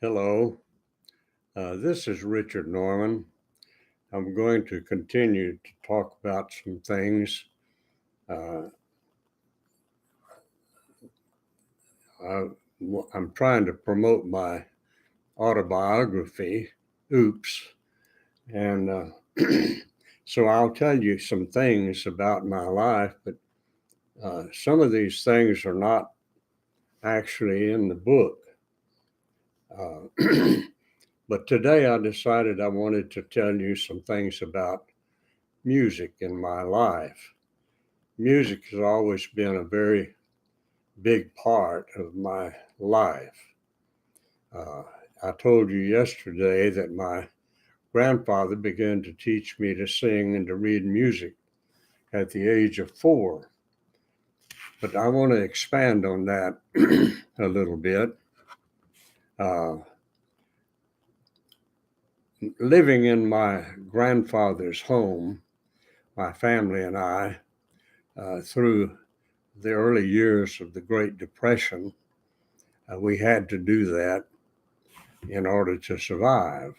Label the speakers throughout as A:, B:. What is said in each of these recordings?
A: Hello, this is Richard Norman. I'm going to continue to talk about some things. Uh, I, am trying to promote my autobiography, Oops, and so I'll tell you some things about my life, but some of these things are not actually in the book. But today I decided I wanted to tell you some things about music in my life. Music has always been a very big part of my life. Uh, I told you yesterday that my grandfather began to teach me to sing and to read music at the age of 4. But I want to expand on that a little bit. Uh, Living in my grandfather's home, my family and I, through the early years of the Great Depression, we had to do that in order to survive.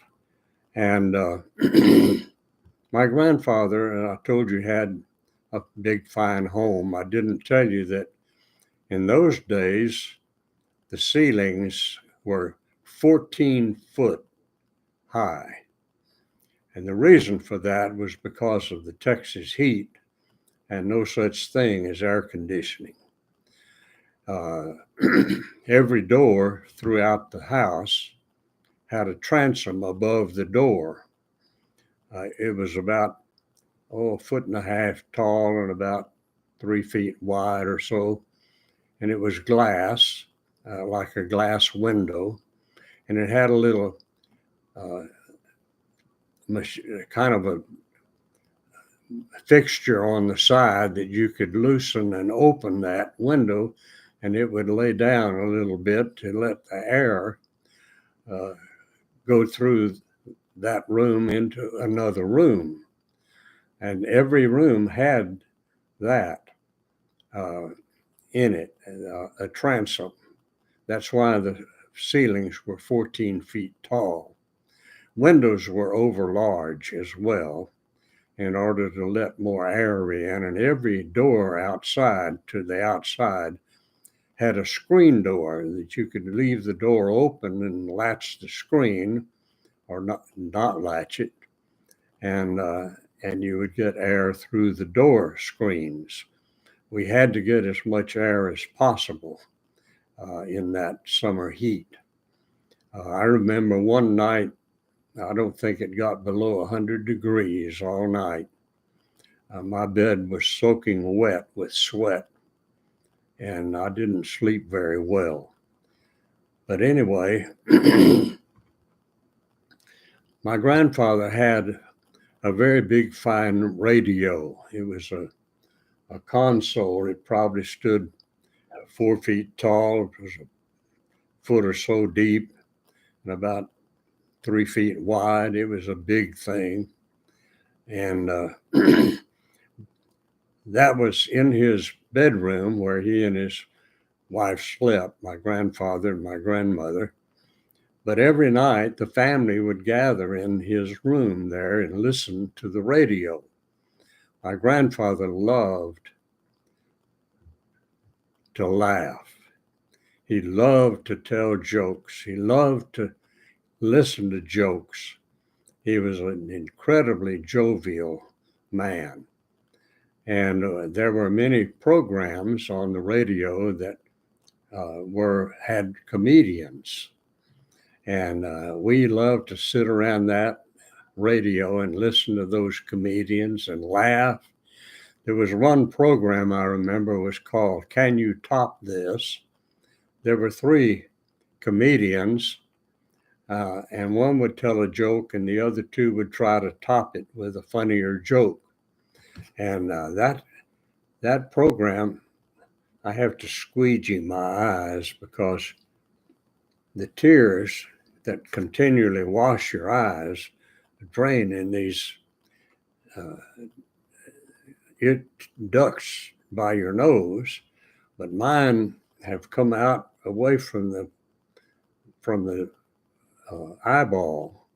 A: And my grandfather, I told you, had a big, fine home. I didn't tell you that in those days, the ceilings were 14 foot high. And the reason for that was because of the Texas heat and no such thing as air conditioning. Uh, every door throughout the house had a transom above the door. It was about a foot and a half tall and about 3 feet wide or so, and it was glass, like a glass window, and it had a little uh, kind of a fixture on the side that you could loosen and open that window, and it would lay down a little bit to let the air uh, go through that room into another room. And every room had that uh, in it, a transom. That's why the ceilings were 14 feet tall. Windows were over large as well in order to let more air in, and every door outside to the outside had a screen door that you could leave the door open and latch the screen or not latch it, and and you would get air through the door screens. We had to get as much air as possible in that summer heat. I remember one night, I don't think it got below 100 degrees all night. My bed was soaking wet with sweat, and I didn't sleep very well. But anyway, my grandfather had a very big, fine radio. It was a console. It probably stood 4 feet tall. It was a foot or so deep and about 3 feet wide. It was a big thing. And that was in his bedroom where he and his wife slept, my grandfather and my grandmother. But every night the family would gather in his room there and listen to the radio. My grandfather loved to laugh. He loved to tell jokes. He loved to listen to jokes. He was an incredibly jovial man. And there were many programs on the radio that had comedians. And we loved to sit around that radio and listen to those comedians and laugh. There was one program I remember was called Can You Top This? There were 3 comedians, and one would tell a joke and the other 2 would try to top it with a funnier joke. And that program, I have to squeegee my eyes because the tears that continually wash your eyes drain in these it ducts by your nose, but mine have come out away from the eyeball,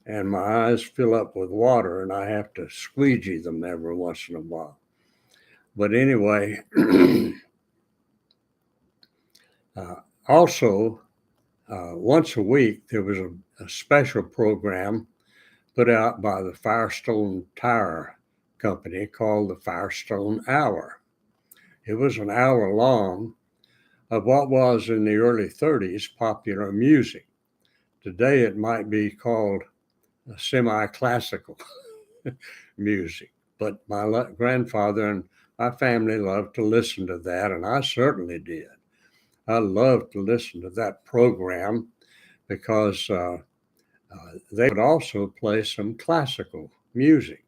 A: and my eyes fill up with water, and I have to squeegee them every once in a while. But anyway, also, once a week, there was a special program put out by the Firestone Tire Company called the Firestone Hour. It was an hour long of what was in the early 30s popular music. Today it might be called semi-classical music, but my grandfather and my family loved to listen to that, and I certainly did. I loved to listen to that program because they would also play some classical music.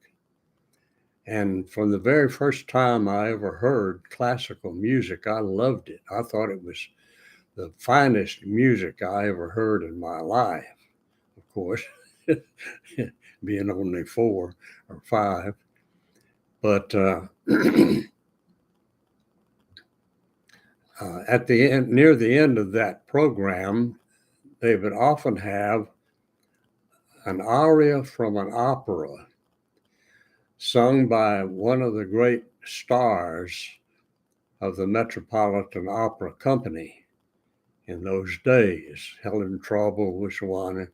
A: And from the very first time I ever heard classical music, I loved it. I thought it was the finest music I ever heard in my life, of course, being only 4 or 5. But at the end, near the end of that program, they would often have an aria from an opera sung by one of the great stars of the Metropolitan Opera Company in those days. Helen Traubel was one.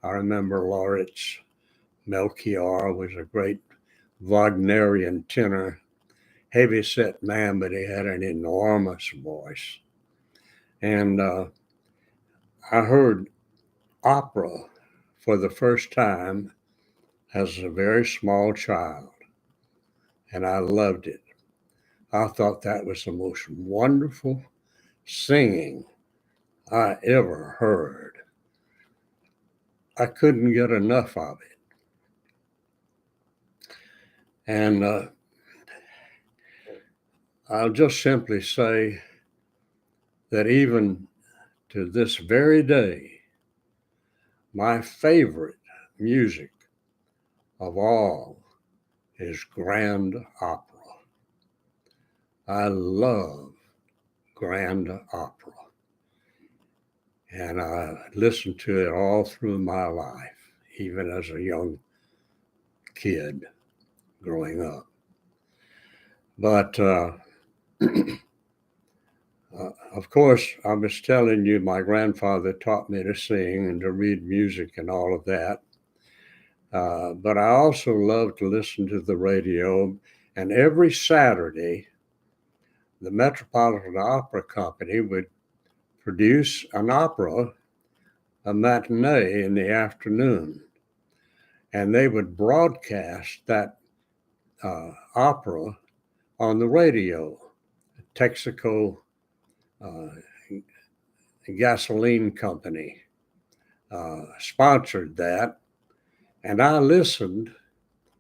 A: I remember Lauritz Melchior was a great Wagnerian tenor, heavy-set man, but he had an enormous voice. And I heard opera for the first time as a very small child, and I loved it. I thought that was the most wonderful singing I ever heard. I couldn't get enough of it. And I'll just simply say that even to this very day, my favorite music of all is grand opera. I love grand opera. And I listened to it all through my life, even as a young kid growing up. But of course, I was telling you, my grandfather taught me to sing and to read music and all of that. But I also love to listen to the radio. And every Saturday, the Metropolitan Opera Company would produce an opera, a matinee in the afternoon. And they would broadcast that opera on the radio. Texaco Gasoline Company sponsored that. And I listened,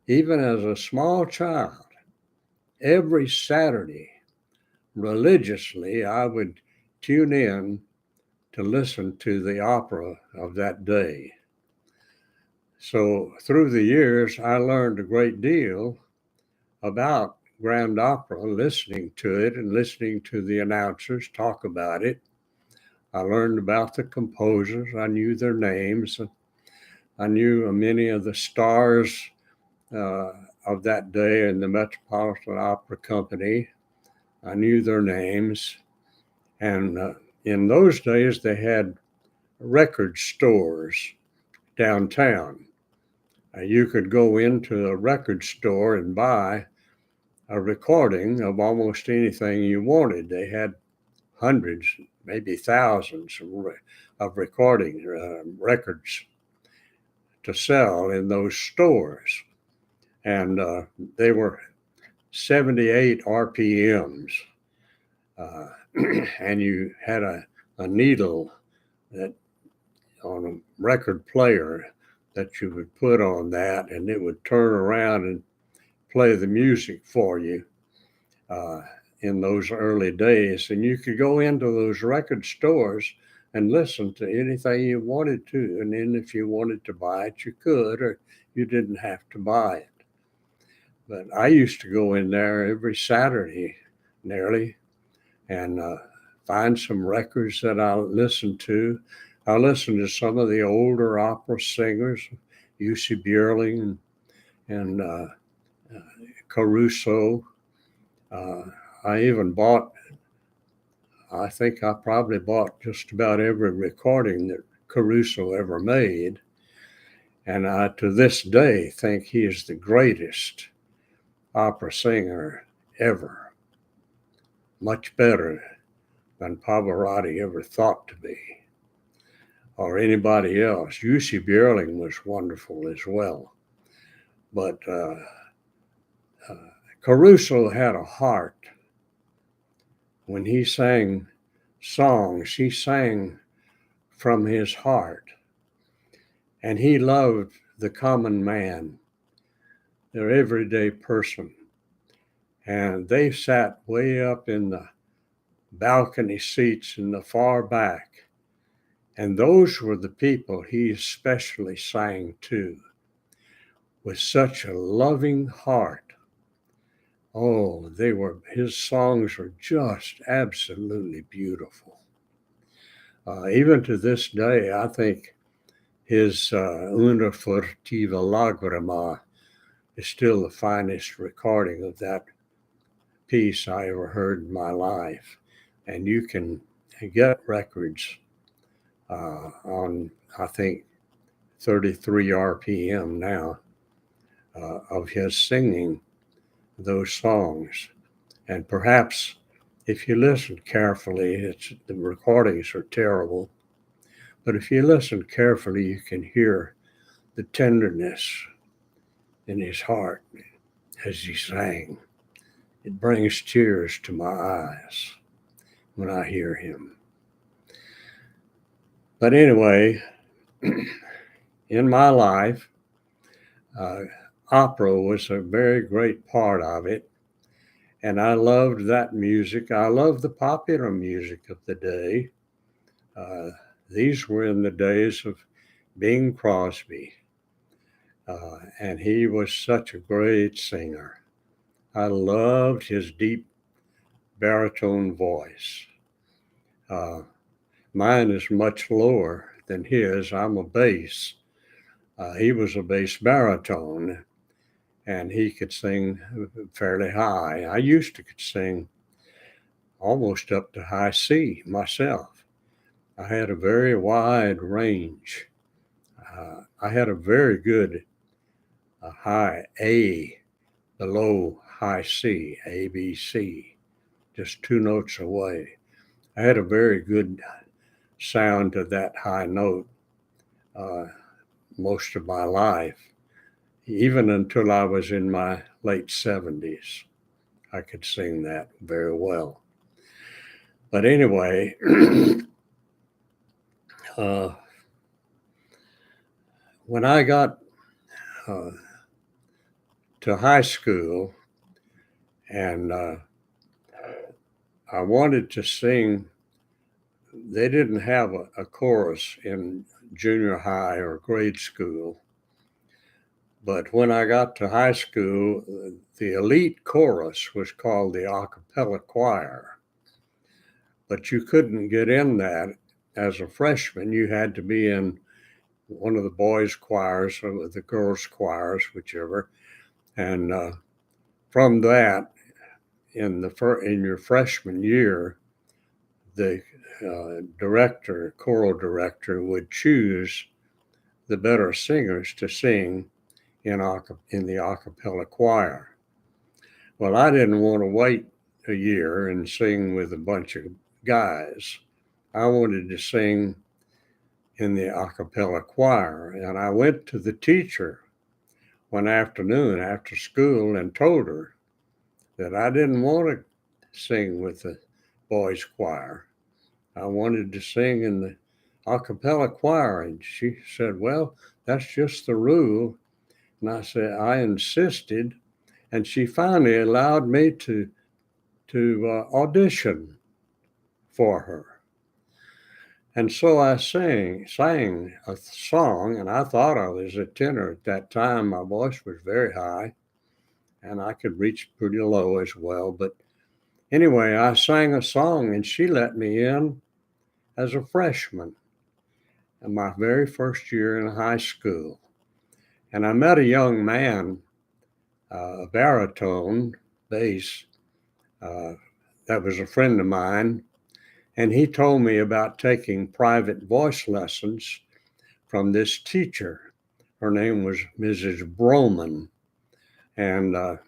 A: even as a small child, every Saturday, religiously, I would tune in to listen to the opera of that day. So through the years, I learned a great deal about grand opera, listening to it and listening to the announcers talk about it. I learned about the composers. I knew their names. I knew many of the stars of that day in the Metropolitan Opera Company. I knew their names. And in those days, they had record stores downtown. You could go into a record store and buy a recording of almost anything you wanted. They had hundreds, maybe thousands of recording records to sell in those stores. And they were 78 RPMs. And you had a needle that on a record player that you would put on that, and it would turn around and play the music for you in those early days. And you could go into those record stores and listen to anything you wanted to. And then if you wanted to buy it, you could, or you didn't have to buy it. But I used to go in there every Saturday nearly and find some records that I listened to. I listened to some of the older opera singers, Jussi Björling and Caruso. Uh, I even bought, I think I probably bought just about every recording that Caruso ever made. And I, to this day, think he is the greatest opera singer ever. Much better than Pavarotti ever thought to be, or anybody else. Jussi Björling was wonderful as well. But Caruso had a heart. When he sang songs, he sang from his heart. And he loved the common man, the everyday person. And they sat way up in the balcony seats in the far back. And those were the people he especially sang to with such a loving heart. Oh, his songs were just absolutely beautiful. Even to this day, I think his Una furtiva lagrima is still the finest recording of that piece I ever heard in my life. And you can get records on, I think, 33 RPM now of his singing those songs. And perhaps if you listen carefully, the recordings are terrible, but if you listen carefully, you can hear the tenderness in his heart as he sang. It brings tears to my eyes when I hear him. But anyway, in my life, opera was a very great part of it. And I loved that music. I loved the popular music of the day. These were in the days of Bing Crosby. And he was such a great singer. I loved his deep baritone voice. Mine is much lower than his. I'm a bass. He was a bass baritone, and he could sing fairly high. I used to could sing almost up to high C myself. I had a very wide range. I had a very good high A below high C, A, B, C, just two notes away. I had a very good sound to that high note most of my life, even until I was in my late 70s. I could sing that very well. But anyway, when I got to high school and I wanted to sing, they didn't have a chorus in junior high or grade school. But when I got to high school, the elite chorus was called the a cappella choir. But you couldn't get in that as a freshman. You had to be in one of the boys' choirs or the girls' choirs, whichever. And from that, in your freshman year, the choral director, would choose the better singers to sing in the a cappella choir. Well, I didn't want to wait a year and sing with a bunch of guys. I wanted to sing in the a cappella choir, and I went to the teacher one afternoon after school and told her that I didn't want to sing with the boys' choir. I wanted to sing in the a cappella choir, and she said, "Well, that's just the rule." And I said, I insisted, and she finally allowed me to audition for her. And so I sang a song, and I thought I was a tenor at that time. My voice was very high, and I could reach pretty low as well. But anyway, I sang a song, and she let me in as a freshman. my very first year in high school. And I met a young man, a baritone bass, that was a friend of mine. And he told me about taking private voice lessons from this teacher. Her name was Mrs. Broman. And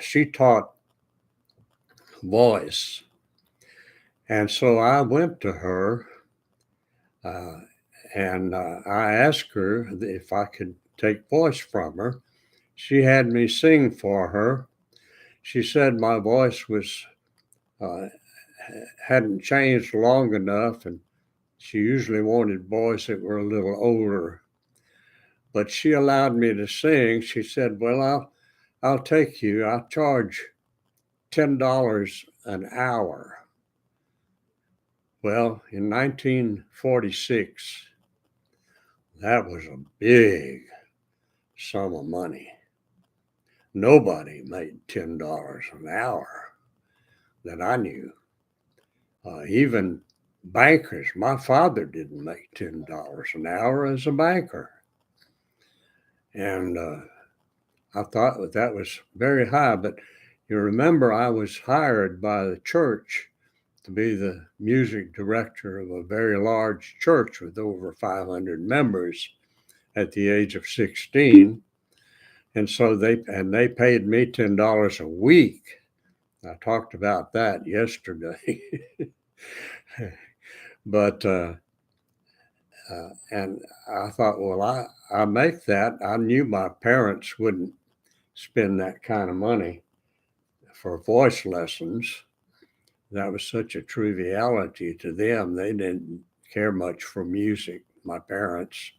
A: she taught voice. And so I went to her and I asked her if I could take voice from her. She had me sing for her. She said my voice was hadn't changed long enough, and she usually wanted boys that were a little older. But she allowed me to sing. She said, "Well, I'll take you. I'll charge $10 an hour." Well, in 1946, that was a big sum of money. Nobody made $10 an hour that I knew. Even bankers. My father didn't make $10 an hour as a banker. And I thought that was very high. But you remember, I was hired by the church to be the music director of a very large church with over 500 members at the age of 16. And so they paid me $10 a week. I talked about that yesterday. But and I thought, well, I make that. I knew my parents wouldn't spend that kind of money for voice lessons. That was such a triviality to them. They didn't care much for music, my parents.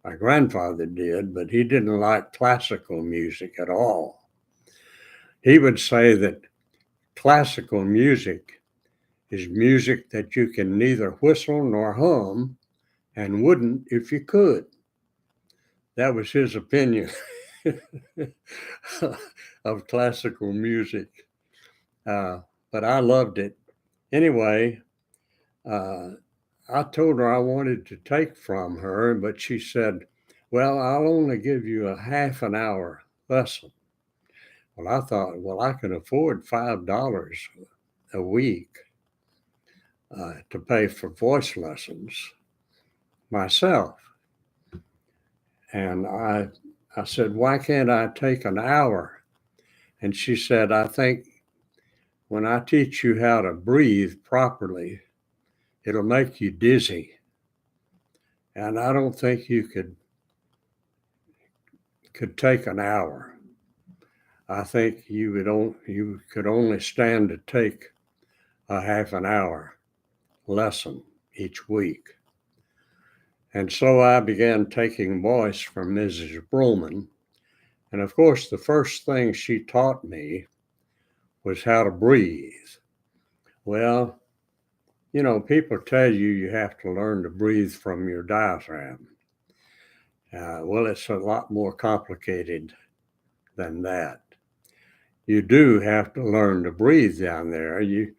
A: My grandfather did, but he didn't like classical music at all. He would say that classical music is music that you can neither whistle nor hum, and wouldn't if you could. That was his opinion of classical music. But I loved it. Anyway, I told her I wanted to take from her, but she said, "Well, I'll only give you a half an hour lesson." Well, I thought, well, I can afford $5 a week to pay for voice lessons myself. And I said, "Why can't I take an hour?" And she said, "I think when I teach you how to breathe properly, it'll make you dizzy. And I don't think you could take an hour. I think you could only stand to take a half an hour lesson each week." And so I began taking voice from Mrs. Broman. And of course, the first thing she taught me was how to breathe. Well, you know, people tell you have to learn to breathe from your diaphragm. Well, it's a lot more complicated than that. You do have to learn to breathe down there. You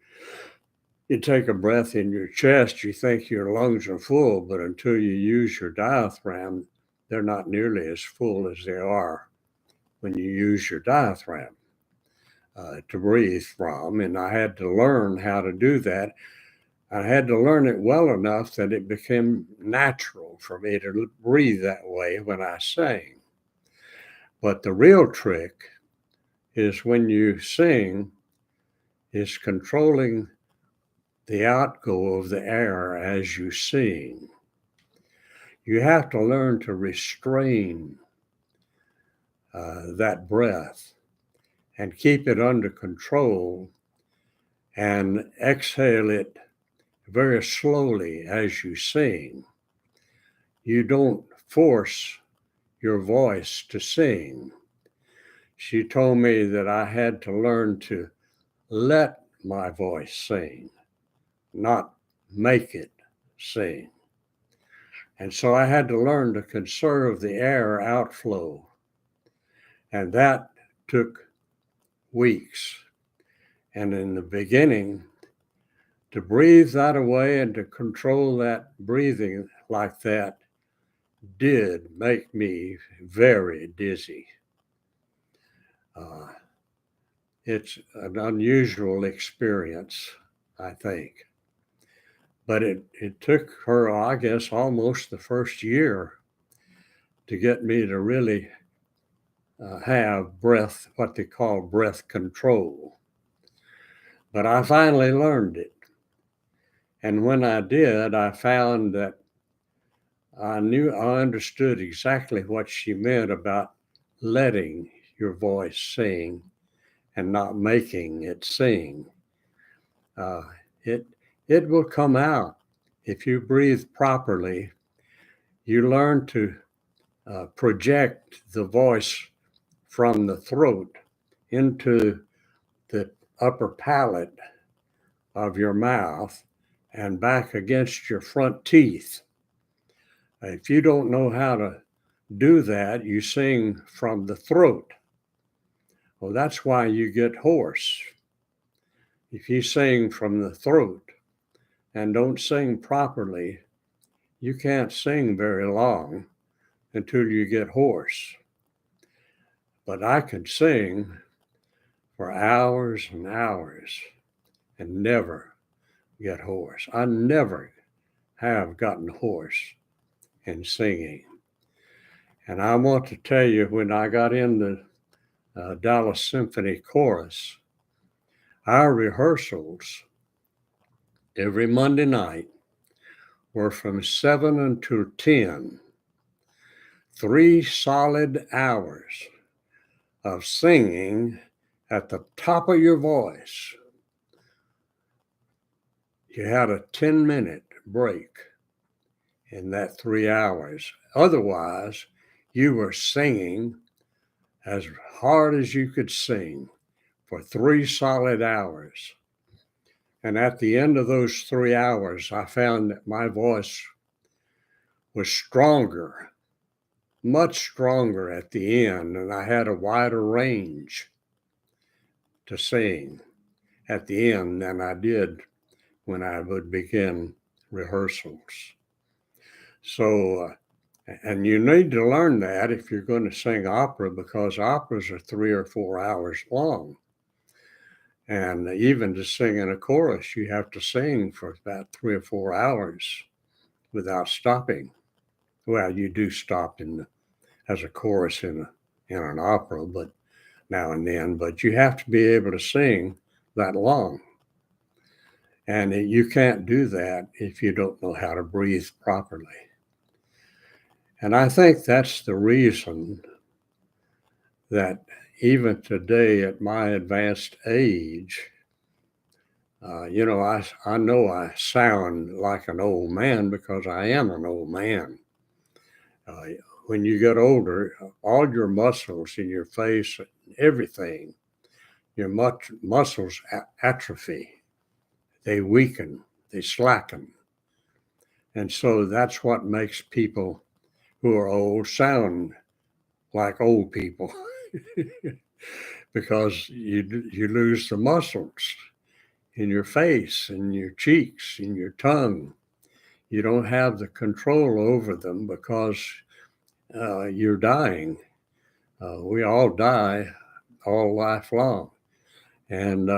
A: take a breath in your chest, you think your lungs are full, but until you use your diaphragm, they're not nearly as full as they are when you use your diaphragm to breathe from. And I had to learn how to do that. I had to learn it well enough that it became natural for me to breathe that way when I sang. But the real trick is when you sing, is controlling the outgo of the air as you sing. You have to learn to restrain that breath and keep it under control and exhale it very slowly as you sing. You don't force your voice to sing. She told me that I had to learn to let my voice sing, not make it sing. And so I had to learn to conserve the air outflow. And that took weeks. And in the beginning, to breathe that away and to control that breathing like that did make me very dizzy. It's an unusual experience, I think. But it took her, I guess, almost the first year to get me to really have breath, what they call breath control. But I finally learned it. And when I did, I found that I understood exactly what she meant about letting your voice sing and not making it sing. Uh, it it will come out if you breathe properly. You learn to project the voice from the throat into the upper palate of your mouth and back against your front teeth. If you don't know how to do that, you sing from the throat. Well, that's why you get hoarse. If you sing from the throat and don't sing properly, you can't sing very long until you get hoarse. But I could sing for hours and hours and never get hoarse. I never have gotten hoarse in singing. And I want to tell you, when I got in the Dallas Symphony Chorus, our rehearsals every Monday night were from 7 until 10, 3 solid hours of singing at the top of your voice. You had a 10-minute break in that 3 hours. Otherwise, you were singing as hard as you could sing for 3 solid hours. And at the end of those 3 hours, I found that my voice was stronger, much stronger at the end, and I had a wider range to sing at the end than I did when I would begin rehearsals. So, and you need to learn that if you're going to sing opera, because operas are 3 or 4 hours long. And even to sing in a chorus, you have to sing for about 3 or 4 hours without stopping. Well, you do stop as a chorus in an opera, but now and then. But you have to be able to sing that long, and you can't do that if you don't know how to breathe properly. And I think that's the reason that even today, at my advanced age, I know I sound like an old man because I am an old man. When you get older, all your muscles in your face, everything, your muscles atrophy, they weaken, they slacken. And so that's what makes people who are old sound like old people because you lose the muscles in your face, in your cheeks, in your tongue. You don't have the control over them because you're dying. We all die all life long. And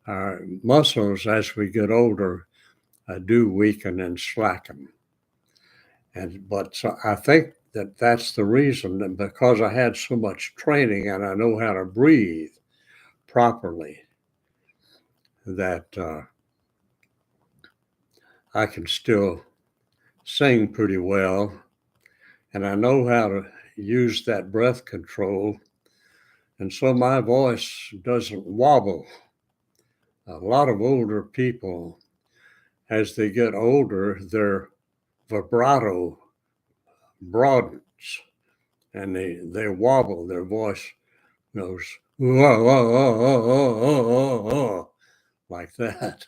A: our muscles, as we get older, do weaken and slacken. But so I think that's the reason, that because I had so much training and I know how to breathe properly, that I can still sing pretty well, and I know how to use that breath control, and so my voice doesn't wobble. A lot of older people, as they get older, their vibrato broadens and they wobble. Their voice goes whoa, whoa, whoa, whoa, whoa, whoa, like that.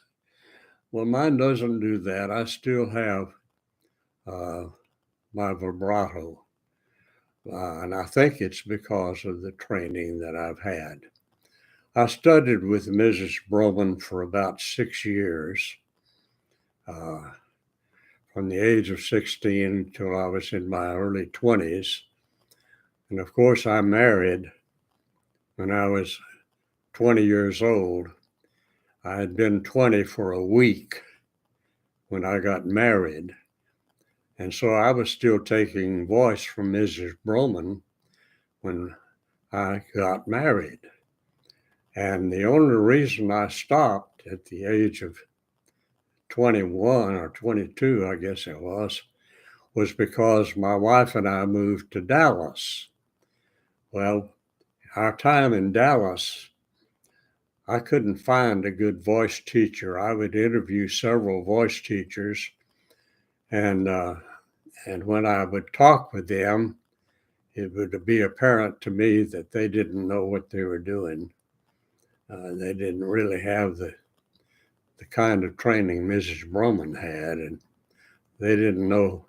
A: Well, mine doesn't do that. I still have my vibrato. And I think it's because of the training that I've had. I studied with Mrs. Broman for about 6 years, uh, from the age of 16 until I was in my early 20s. And of course, I married when I was 20 years old. I had been 20 for a week when I got married. And so I was still taking voice from Mrs. Broman when I got married. And the only reason I stopped at the age of 21 or 22, I guess it was because my wife and I moved to Dallas. Well, our time in Dallas, I couldn't find a good voice teacher. I would interview several voice teachers, and when I would talk with them, it would be apparent to me that they didn't know what they were doing. They didn't really have the kind of training Mrs. Broman had, and they didn't know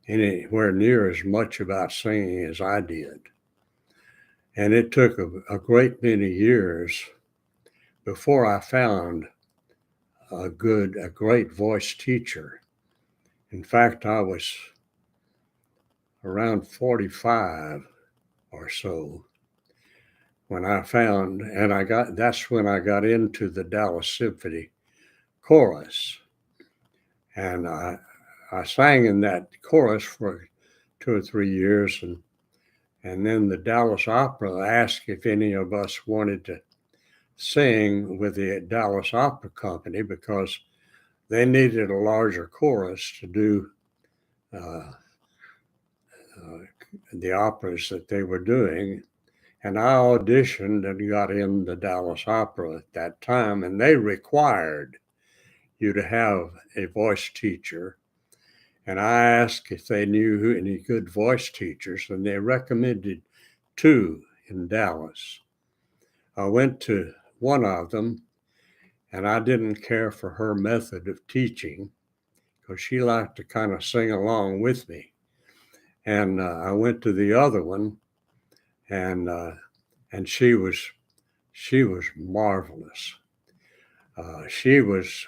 A: anywhere near as much about singing as I did. And it took a great many years before I found a great voice teacher. In fact, I was around 45 or so when I found, and that's when I got into the Dallas Symphony Chorus. And I sang in that chorus for 2 or 3 years, and then the Dallas Opera asked if any of us wanted to sing with the Dallas Opera Company because they needed a larger chorus to do the operas that they were doing. And I auditioned and got in the Dallas Opera at that time, and they required you to have a voice teacher. And I asked if they knew any good voice teachers, and they recommended 2 in Dallas. I went to one of them, and I didn't care for her method of teaching because she liked to kind of sing along with me. And I went to the other one, and she was marvelous. She was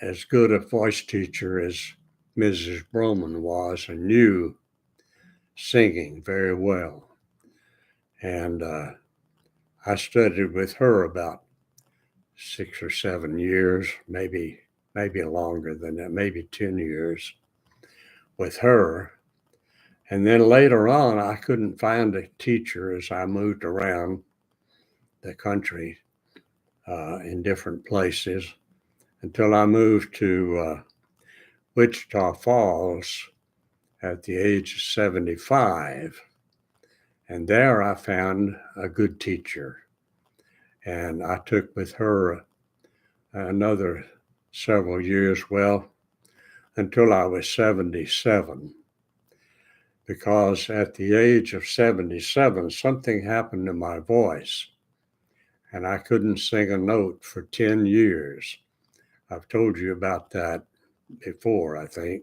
A: as good a voice teacher as Mrs. Broman was, and knew singing very well. And I studied with her about 6 or 7 years, maybe longer than that, maybe 10 years with her. And then later on, I couldn't find a teacher as I moved around the country in different places until I moved to Wichita Falls at the age of 75. And there I found a good teacher. And I took with her another several years, well, until I was 77. Because at the age of 77, something happened to my voice, and I couldn't sing a note for 10 years. I've told you about that before, I think.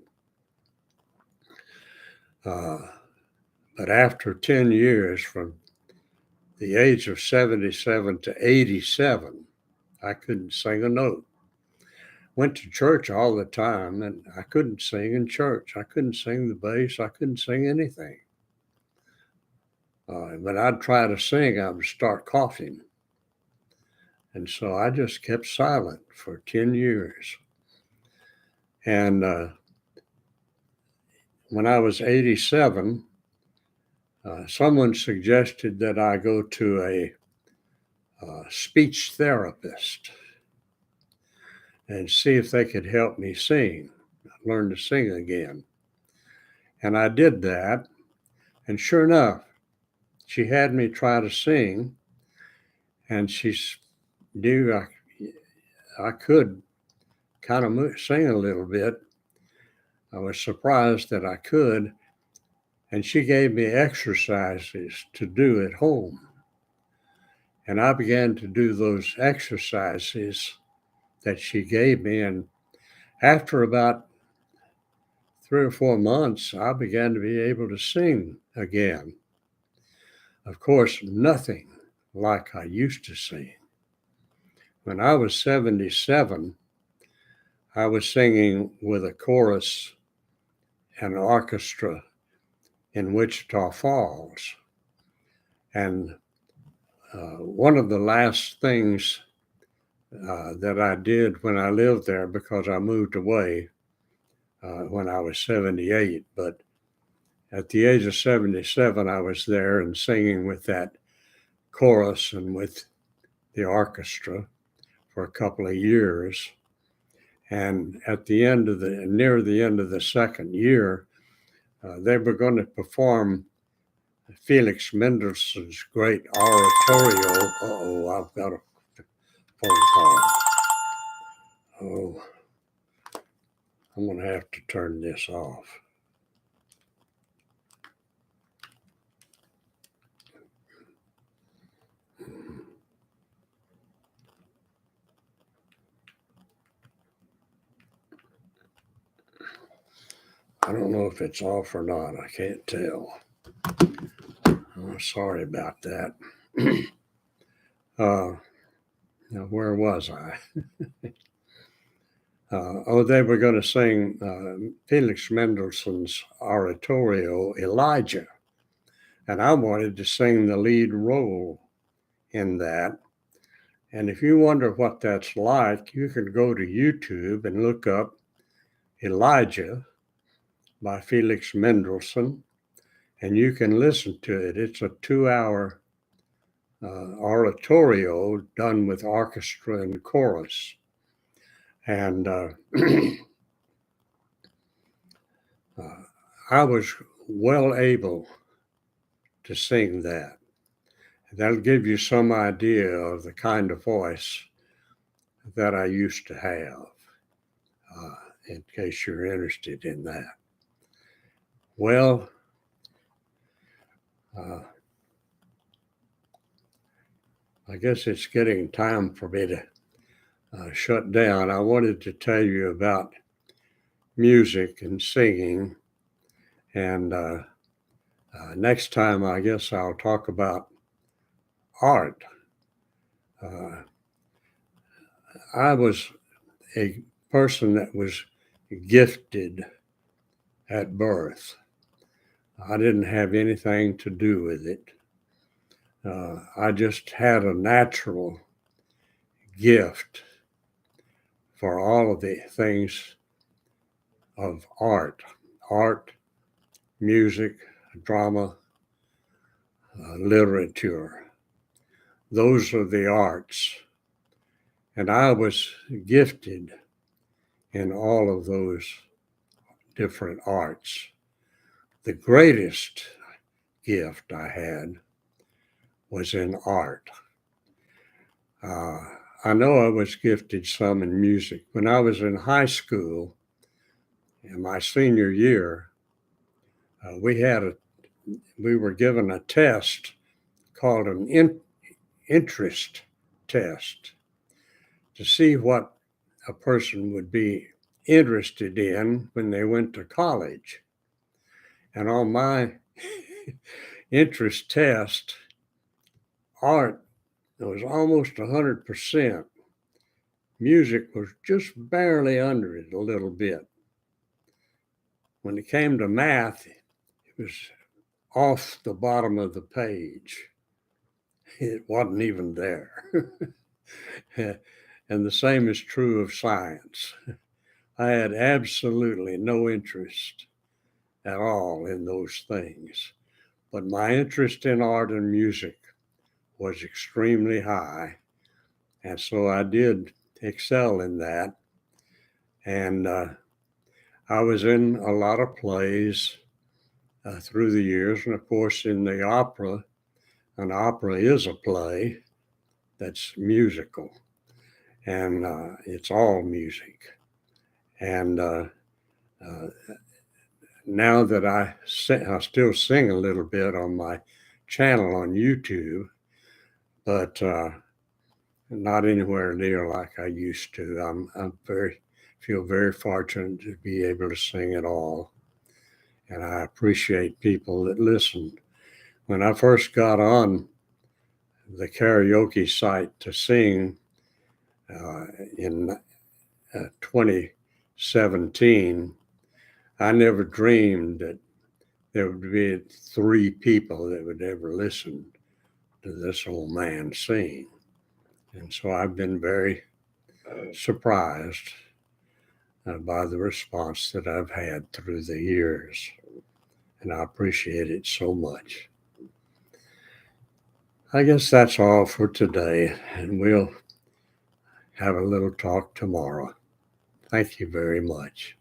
A: But after 10 years, from the age of 77 to 87, I couldn't sing a note. Went to church all the time, and I couldn't sing in church. I couldn't sing the bass. I couldn't sing anything. But I'd try to sing, I would start coughing. And so I just kept silent for 10 years. And when I was 87, someone suggested that I go to a speech therapist and see if they could help me sing, learn to sing again. And I did that. And sure enough, she had me try to sing, and she knew I could kind of sing a little bit. I was surprised that I could, and she gave me exercises to do at home. And I began to do those exercises that she gave me, and after about 3 or 4 months, I began to be able to sing again. Of course, nothing like I used to sing. When I was 77, I was singing with a chorus and orchestra in Wichita Falls. And one of the last things that I did when I lived there, because I moved away when I was 78, but at the age of 77, I was there and singing with that chorus and with the orchestra for a couple of years. And at the end of near the end of the second year, they were going to perform Felix Mendelssohn's great oratorio. Oh, I've got a phone call. Oh, I'm going to have to turn this off. I don't know if it's off or not. I can't tell. Oh, sorry about that. Now, where was I? They were going to sing Felix Mendelssohn's oratorio, Elijah. And I wanted to sing the lead role in that. And if you wonder what that's like, you can go to YouTube and look up Elijah by Felix Mendelssohn, and you can listen to it. It's a 2-hour oratorio done with orchestra and chorus. And I was well able to sing that. That'll give you some idea of the kind of voice that I used to have, in case you're interested in that. Well, I guess it's getting time for me to shut down. I wanted to tell you about music and singing, and next time I guess I'll talk about art. I was a person that was gifted at birth. I didn't have anything to do with it. I just had a natural gift for all of the things of art, music, drama, literature. Those are the arts. And I was gifted in all of those different arts. The greatest gift I had was in art. I know I was gifted some in music. When I was in high school, in my senior year, we were given a test called an interest test to see what a person would be interested in when they went to college. And on my interest test, art was almost 100%. Music was just barely under it a little bit. When it came to math, it was off the bottom of the page. It wasn't even there. And the same is true of science. I had absolutely no interest at all in those things. But my interest in art and music was extremely high. And so I did excel in that. And I was in a lot of plays through the years. And of course, in the opera, an opera is a play that's musical. And it's all music. And now that I still sing a little bit on my channel on YouTube, but not anywhere near like I used to. Feel very fortunate to be able to sing at all, and I appreciate people that listen. When I first got on the karaoke site to sing in 2017, I never dreamed that there would be 3 people that would ever listen to this old man sing. And so I've been very surprised by the response that I've had through the years. And I appreciate it so much. I guess that's all for today, and we'll have a little talk tomorrow. Thank you very much.